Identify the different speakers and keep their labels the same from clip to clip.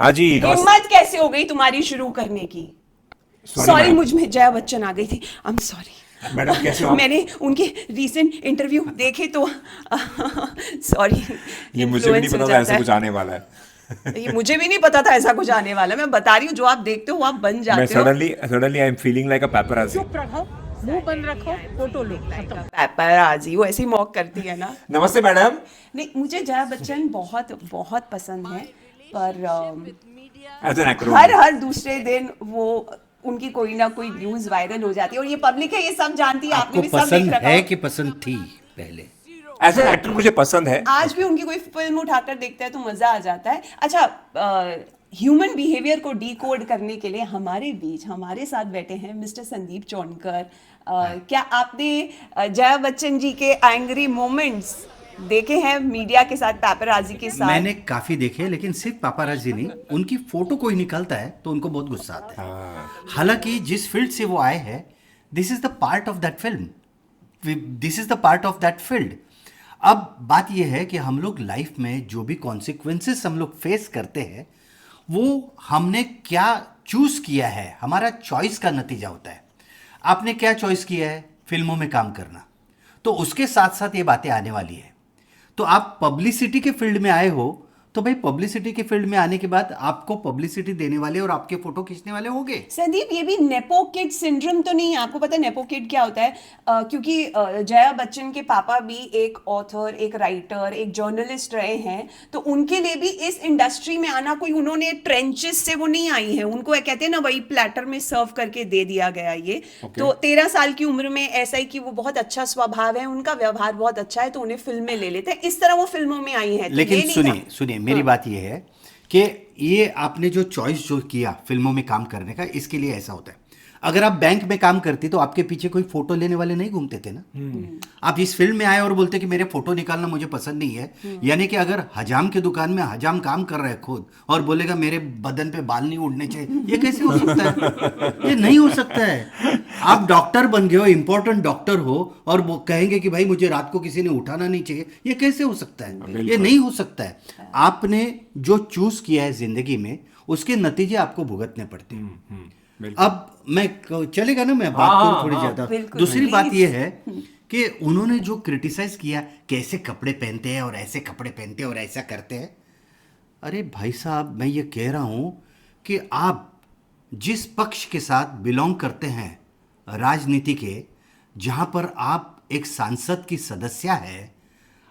Speaker 1: हाँ जी
Speaker 2: हिम्मत कैसे हो गई तुम्हारी शुरू करने की? सॉरी, मुझ में जया बच्चन आ गई थी, आई एम सॉरी।
Speaker 1: मैडम कैसे हो आप?
Speaker 2: मैंने उनके रीसेंट इंटरव्यू देखे तो सॉरी,
Speaker 1: ये मुझे भी नहीं
Speaker 2: इन्फ्लुएंस हो
Speaker 1: पता था
Speaker 2: जाता
Speaker 1: ऐसा कुछ
Speaker 2: है।
Speaker 1: आने वाला है।
Speaker 2: ये मुझे भी नहीं पता था ऐसा कुछ आने वाला है। मैं बता रही हूँ, जो आप देखते हो वो आप बन
Speaker 1: मैं
Speaker 2: जाते हो।
Speaker 1: Suddenly I am feeling like a paparazzi.
Speaker 3: चुप रहो, मुंह बंद रखो, फोटो लो, खत्म।
Speaker 2: पेपराजी वो ऐसे ही मॉक करती है ना।
Speaker 1: नमस्ते मैडम।
Speaker 2: नहीं, मुझे जया बच्चन बहुत बहुत पसंद है, पर
Speaker 1: एज एन एक्टर
Speaker 2: हर दूसरे दिन वो उनकी कोई ना कोई न्यूज वायरल हो जाती है, और ये पब्लिक है, ये सब जानती है, आपने
Speaker 4: आपको
Speaker 2: भी सब देख
Speaker 4: पसंद
Speaker 2: रखा
Speaker 4: है
Speaker 2: हो।
Speaker 4: कि पसंद थी पहले?
Speaker 1: एज एन एक्टर मुझे पसंद है।
Speaker 2: आज भी उनकी कोई फिल्म उठाकर देखते हैं तो मजा आ जाता है। अच्छा, ह्यूमन बिहेवियर को डिकोड करने के लिए हमारे बीच हमारे साथ बैठे हैं मिस्टर संदीप चौनकर। क्या आपने जया बच्चन जी के एंग्री मोमेंट्स देखे हैं मीडिया के साथ, पेपराजी के साथ?
Speaker 4: मैंने काफी देखे, लेकिन सिर्फ पापाराजी नहीं, उनकी फोटो कोई निकालता है तो उनको बहुत गुस्सा आता है। हालांकि जिस फील्ड से वो आए हैं, this is the part of that film, this is the part of that field. अब बात यह है कि हम लोग लाइफ में जो भी कॉन्सिक्वेंसेस हम लोग फेस करते हैं, वो हमने क्या चूज किया है, हमारा चॉइस का नतीजा होता है। आपने क्या चॉइस किया है? फिल्मों में काम करना। तो उसके साथ साथ ये बातें आने वाली है। तो आप पब्लिसिटी के फील्ड में आए हो, तो भाई पब्लिसिटी के फील्ड में आने के बाद आपको पब्लिसिटी देने वाले और आपके फोटो खींचने वाले होंगे।
Speaker 2: संदीप, ये भी नेपो किड सिंड्रोम तो नहीं है? आपको पता है नेपो किड क्या होता है? क्योंकि जया बच्चन के पापा भी एक ऑथर, एक राइटर, एक जर्नलिस्ट रहे हैं, तो उनके लिए भी इस इंडस्ट्री में आना, कोई उन्होंने ट्रेंचेस से वो नहीं आई है, उनको कहते हैं ना, वही प्लेटर में सर्व करके दे दिया गया ये। तो 13 साल की उम्र में ऐसा ही कि वो बहुत अच्छा स्वभाव है, उनका व्यवहार बहुत अच्छा है, तो उन्हें फिल्में ले लेते हैं, इस तरह वो फिल्मों में आई है। तो
Speaker 4: लेकिन
Speaker 2: ये नहीं
Speaker 4: सुनिए
Speaker 2: था।
Speaker 4: सुनिए, मेरी बात यह है कि ये आपने जो चॉइस जो किया फिल्मों में काम करने का, इसके लिए ऐसा होता है। अगर आप बैंक में काम करती तो आपके पीछे कोई फोटो लेने वाले नहीं घूमते थे ना। आप इस फील्ड में आए और बोलते कि मेरे फोटो निकालना मुझे पसंद नहीं है, यानी कि अगर हजाम की दुकान में हजाम काम कर रहा है खुद और बोलेगा मेरे बदन पे बाल नहीं उड़ने चाहिए, ये कैसे हो सकता है? ये नहीं हो सकता है। आप डॉक्टर बन गए हो, इंपॉर्टेंट डॉक्टर हो, और वो कहेंगे कि भाई मुझे रात को किसी ने उठाना नहीं चाहिए, ये कैसे हो सकता है? ये नहीं हो सकता है। आपने जो चूज किया है जिंदगी में, उसके नतीजे आपको भुगतने पड़ते हैं। अब मैं चलेगा ना, मैं बात करूं थोड़ी ज्यादा।
Speaker 2: बिल्कुल,
Speaker 4: दूसरी बात
Speaker 2: प्लीज।
Speaker 4: यह है कि उन्होंने जो क्रिटिसाइज किया, कैसे कपड़े पहनते हैं और ऐसे कपड़े पहनते हैं और ऐसा करते हैं। अरे भाई साहब, मैं ये कह रहा हूं कि आप जिस पक्ष के साथ बिलोंग करते हैं राजनीति के, जहां पर आप एक सांसद की सदस्य है,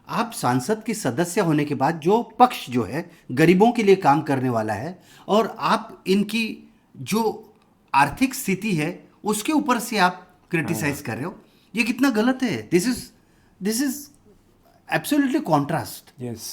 Speaker 4: आप सांसद की सदस्य होने के बाद जो पक्ष जो है गरीबों के लिए काम करने वाला है, और आप इनकी जो आर्थिक स्थिति है उसके ऊपर से आप क्रिटिसाइज कर रहे हो, ये कितना गलत है। This is absolutely contrast.
Speaker 1: Yes.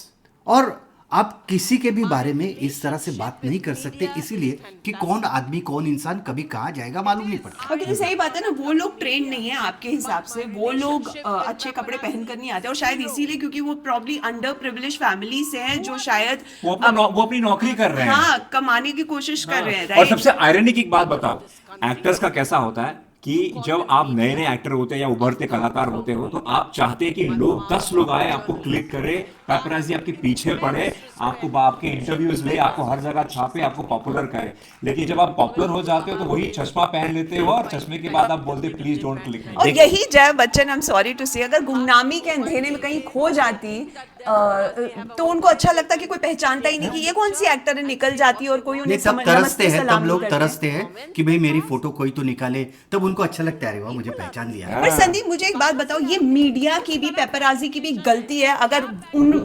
Speaker 4: और आप किसी के भी बारे में इस तरह से बात नहीं कर सकते, इसीलिए कि कौन आदमी कौन इंसान कभी कहाँ जाएगा मालूम नहीं पड़ता।
Speaker 2: और कितनी सही बात है ना, वो लोग ट्रेन नहीं है आपके हिसाब से, वो लोग अच्छे कपड़े पहन कर नहीं आते, और शायद इसीलिए क्योंकि वो प्रॉब्ली अंडर प्रिविलेज फैमिली से हैं, जो शायद
Speaker 1: वो अपनी नौकरी कर रहे हैं।
Speaker 2: हाँ, कमाने की कोशिश कर रहे हैं,
Speaker 1: और
Speaker 2: राइट?
Speaker 1: सबसे आयरनी की एक बात बताओ, एक्टर्स का कैसा होता है कि जब आप नए नए एक्टर होते हैं या उभरते कलाकार होते हो, तो आप चाहते हैं कि लोग 10 लोग आए, आपको क्लिक करे, पेपराजी आपके पीछे पड़े, आपको आपके इंटरव्यूज ले, आपको हर जगह छापे, आपको पॉपुलर करे। लेकिन जब आप पॉपुलर हो जाते हो तो वही चश्मा पहन लेते हो, और चश्मे के बाद आप बोलते प्लीज डोंट क्लिक मी।
Speaker 2: और यही Jaya Bachchan, I am sorry to say, अगर गुमनामी के अंधेरे में कहीं खो जाती तो उनको अच्छा लगता कि कोई पहचानता ही नहीं कि ये कौन सी एक्टर है, निकल जाती और कोई उन्हें
Speaker 4: नहीं, तब
Speaker 2: समझ
Speaker 4: तरसते
Speaker 2: नमस्ते
Speaker 4: हैं,
Speaker 2: सलाम
Speaker 4: तब लोग
Speaker 2: नहीं करते।
Speaker 4: तरसते हैं कि भाई मेरी फोटो कोई तो निकाले, तब उनको अच्छा लगता है, अरे वाह मुझे पहचान लिया।
Speaker 2: पर संदीप, मुझे एक बात बताओ, ये मीडिया की भी, पेपराजी की भी गलती है। अगर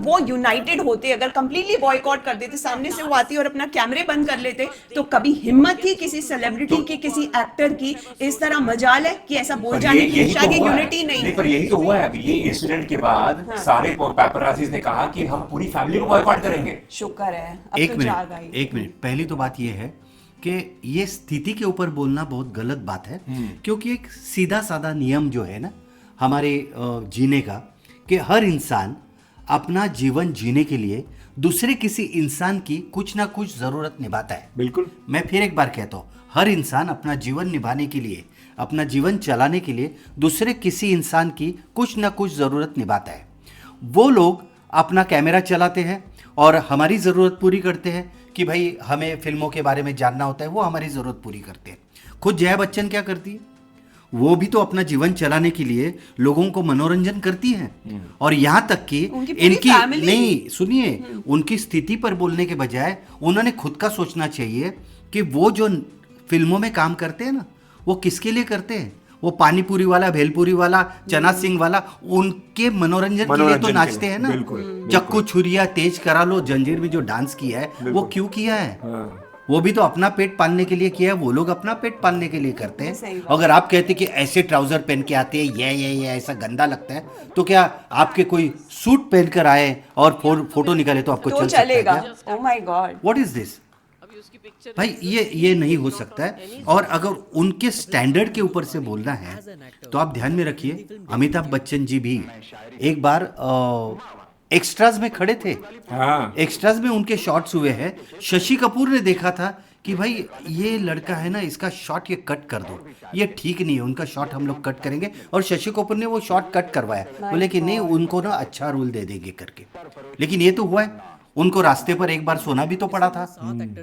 Speaker 2: वो यूनाइटेड होते, अगर कंप्लीटली बॉयकॉट कर देते, सामने से वो आती और अपना कैमरे बंद कर लेते, तो कभी हिम्मत थी किसी सेलिब्रिटी की, किसी एक्टर की इस तरह मजाल है कि ऐसा बोल जाने की? शायद ये यूनिटी नहीं
Speaker 1: पर यही तो हुआ है। अभी ये इंसिडेंट के बाद सारे पेपराजीज ने कहा कि हम पूरी फैमिली को बॉयकॉट करेंगे।
Speaker 2: शुक्र है, अब
Speaker 4: एक
Speaker 2: तो
Speaker 4: मिनट,
Speaker 2: जाग आई।
Speaker 4: एक मिनट, पहली तो बात यह है कि ये स्थिति के ऊपर बोलना बहुत गलत बात है, क्योंकि एक सीधा साधा नियम जो है ना हमारे जीने का, कि हर इंसान अपना जीवन जीने के लिए दूसरे किसी इंसान की कुछ ना कुछ जरूरत निभाता है।
Speaker 1: बिल्कुल।
Speaker 4: मैं फिर एक बार कहता हूँ, हर इंसान अपना जीवन निभाने के लिए, अपना जीवन चलाने के लिए दूसरे किसी इंसान की कुछ ना कुछ जरूरत निभाता है। वो लोग अपना कैमरा चलाते हैं और हमारी ज़रूरत पूरी करते हैं, कि भाई हमें फिल्मों के बारे में जानना होता है, वो हमारी ज़रूरत पूरी करते हैं। खुद जया बच्चन क्या करती है, वो भी तो अपना जीवन चलाने के लिए लोगों को मनोरंजन करती हैं। और यहाँ तक कि
Speaker 2: उनकी पूरी
Speaker 4: इनकी
Speaker 2: family-
Speaker 4: नहीं सुनिए, उनकी स्थिति पर बोलने के बजाय उन्होंने खुद का सोचना चाहिए कि वो जो फिल्मों में काम करते हैं ना, वो किसके लिए करते हैं। वो पानी पूरी वाला, भेलपूरी वाला, चना सिंह वाला, उनके मनोरंजन के लिए
Speaker 1: मनोरंजन
Speaker 4: तो
Speaker 1: के
Speaker 4: नाचते
Speaker 1: लिए,
Speaker 4: हैं ना।
Speaker 1: बिल्कुल,
Speaker 4: चक्कू छुरिया तेज करा लो, जंजीर में जो डांस किया है वो क्यों किया है।
Speaker 1: हाँ।
Speaker 4: वो भी तो अपना पेट पालने के लिए किया है, वो लोग अपना पेट पालने के लिए करते
Speaker 2: सही
Speaker 4: हैं।
Speaker 2: बात।
Speaker 4: अगर आप कहते कि ऐसे ट्राउजर पहन के आते हैं, ये ऐसा गंदा लगता है, तो क्या आपके कोई सूट पहन कर आए और फोटो निकाले तो आपको
Speaker 2: तो
Speaker 4: चल सकता है
Speaker 2: चलेगा।
Speaker 4: क्या?
Speaker 2: Oh my God.
Speaker 4: What is this भाई, ये नहीं हो सकता है। और अगर उनके स्टैंडर्ड के ऊपर से बोलना है तो आप ध्यान में रखिए, अमिताभ बच्चन जी भी एक बार एक्स्ट्राज में खड़े थे।
Speaker 1: हाँ।
Speaker 4: एक्स्ट्राज में उनके शॉट्स हुए हैं। शशि कपूर ने देखा था कि भाई ये लड़का है ना, इसका शॉट ये कट कर दो, ये ठीक नहीं है, उनका शॉट हम लोग कट करेंगे। और शशि कपूर ने वो शॉट कट करवाया, बोले कि नहीं उनको ना अच्छा रोल दे देंगे करके। लेकिन ये तो हुआ है, उनको रास्ते पर एक बार सोना भी तो पड़ा था।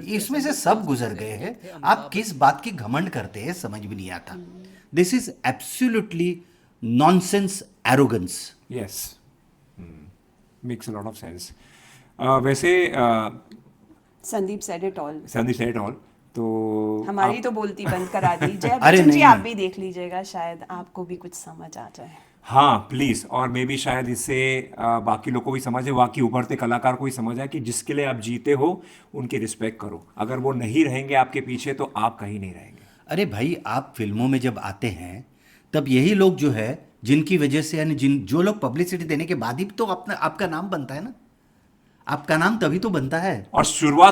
Speaker 4: इसमें से सब गुजर गए हैं। आप किस बात की घमंड करते हैं समझ भी नहीं आता। This is absolutely nonsense arrogance.
Speaker 1: Yes, makes a lot of sense. वैसे
Speaker 2: Sandeep said it all.
Speaker 1: Sandeep said all, तो
Speaker 2: हमारी तो बोलती बंद करा दी। जय
Speaker 4: अरे
Speaker 2: बच्चन जी
Speaker 4: नहीं,
Speaker 2: आप
Speaker 4: नहीं।
Speaker 2: भी देख लीजिएगा, शायद आपको भी कुछ समझ आ जाए।
Speaker 1: हाँ प्लीज, और मे भी शायद इससे बाकी लोग को भी समझ है, बाकी उभरते कलाकार को भी समझ आए कि जिसके लिए आप जीते हो उनकी रिस्पेक्ट करो। अगर वो नहीं रहेंगे आपके पीछे तो आप कहीं नहीं रहेंगे।
Speaker 4: अरे भाई, आप फिल्मों में जब आते हैं तब यही लोग जो है, जिनकी वजह से यानी जो लोग पब्लिसिटी देने के बाद ही तो अपना आपका नाम बनता है ना। आपका नाम तभी तो बनता है।
Speaker 1: और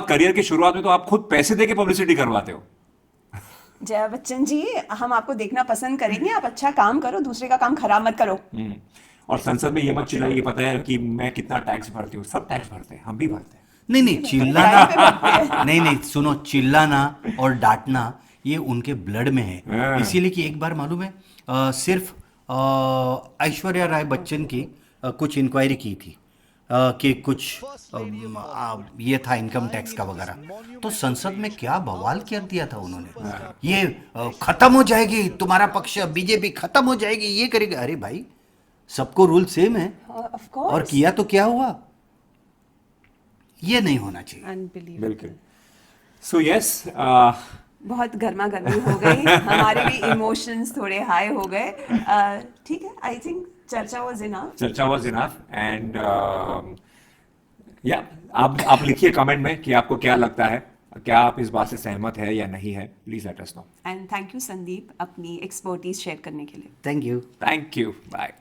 Speaker 1: करियर की शुरुआत में तो आप खुद पैसे दे के पब्लिसिटी करवाते हो।
Speaker 2: जया बच्चन जी, हम आपको देखना पसंद करेंगे, आप अच्छा काम करो, दूसरे का काम खराब मत करो।
Speaker 1: और संसद में ये मत चिल्लाइए, पता है कि मैं कितना टैक्स भरती हूँ। सब टैक्स भरते हैं, हम भी भरते हैं।
Speaker 4: नहीं चिल्लाना नहीं सुनो, चिल्लाना और डांटना ये उनके ब्लड में है। इसीलिए कि एक बार मालूम है, सिर्फ ऐश्वर्या राय बच्चन की कुछ इंक्वायरी की थी कि कुछ ये था इनकम टैक्स का वगैरह, तो संसद में क्या बवाल कर दिया था उन्होंने। ये खत्म हो जाएगी तुम्हारा पक्ष, बीजेपी खत्म हो जाएगी, ये करेगी। अरे भाई, सबको रूल सेम है।
Speaker 2: Of course.
Speaker 4: और किया तो क्या हुआ, ये नहीं होना चाहिए।
Speaker 2: अनबिलीवेबल।
Speaker 1: बिल्कुल। सो यस,
Speaker 2: बहुत गर्मा गर्मी हो गई, हमारे भी इमोशंस थोड़े हाई हो गए। ठीक है, आई थिंक चर्चा वाज इनफ।
Speaker 1: चर्चा वाज इनफ एंड या आप लिखिए कमेंट में कि आपको क्या लगता है, क्या आप इस बात से सहमत है या नहीं है। Please let us know.
Speaker 2: And thank you Sandeep अपनी एक्सपर्टीज शेयर करने के लिए।
Speaker 4: Thank you.
Speaker 1: Thank you, bye.